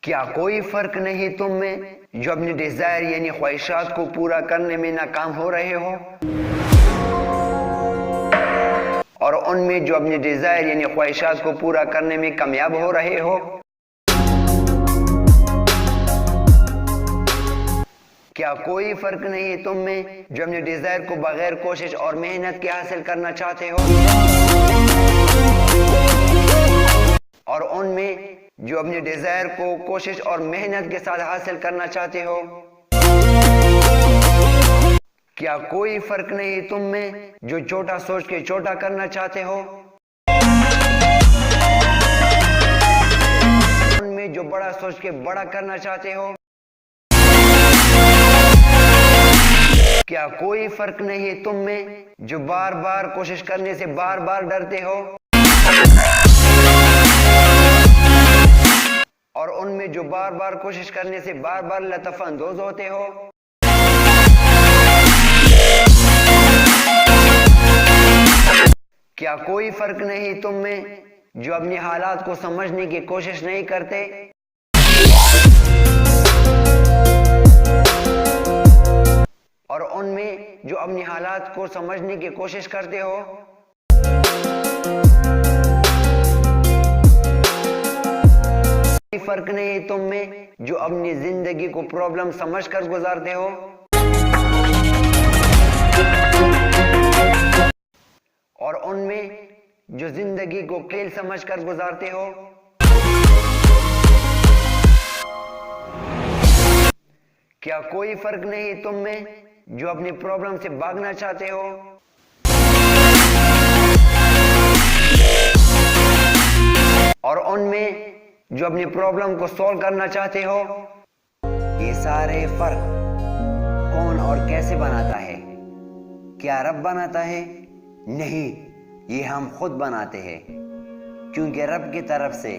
क्या कोई फर्क नहीं तुम में जो अपनी डिजायर यानी ख्वाहिशात को पूरा करने में नाकाम हो रहे हो, और उनमें जो अपनी डिजायर यानी ख्वाहिशात को पूरा करने में कामयाब हो रहे हो? क्या कोई फर्क नहीं तुम में जो अपने डिजायर को बगैर कोशिश और मेहनत के हासिल करना चाहते हो, और उनमें जो अपने डिजायर को कोशिश और मेहनत के साथ हासिल करना चाहते हो? क्या कोई फर्क नहीं तुम में जो छोटा सोच के छोटा करना चाहते हो, उनमें जो बड़ा सोच के बड़ा करना चाहते हो? क्या कोई फर्क नहीं तुम में जो बार बार कोशिश करने से बार बार डरते हो, और उनमें जो बार बार कोशिश करने से बार बार लतफअंदोज होते हो? क्या कोई फर्क नहीं तुम में जो अपनी हालात को समझने की कोशिश नहीं करते, और उनमें जो अपनी हालात को समझने की कोशिश करते हो? कोई फर्क नहीं तुम में जो अपनी जिंदगी को प्रॉब्लम समझकर गुजारते हो, और उनमें जो जिंदगी को खेल समझकर गुजारते हो? क्या कोई फर्क नहीं तुम में जो अपनी प्रॉब्लम से भागना चाहते हो, और उनमें जो अपनी प्रॉब्लम को सॉल्व करना चाहते हो? ये सारे फर्क कौन और कैसे बनाता है? क्या रब बनाता है? नहीं, ये हम खुद बनाते हैं, क्योंकि रब की तरफ से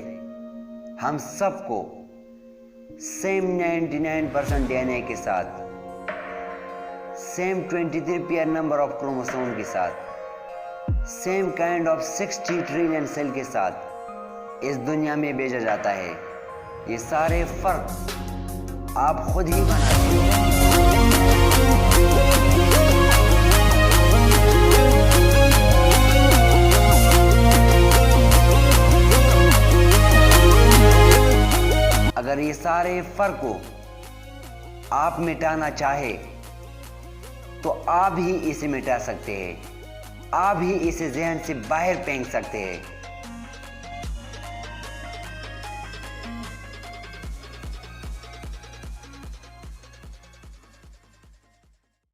हम सबको सेम 99% डीएनए के साथ, same 23 pair number of chromosome के साथ, same kind of 60 trillion cell के साथ इस दुनिया में भेजा जाता है। ये सारे फर्क आप खुद ही बनाते हो। अगर ये सारे फर्क को आप मिटाना चाहे तो आप ही इसे मिटा सकते हैं, आप ही इसे जहन से बाहर फेंक सकते हैं।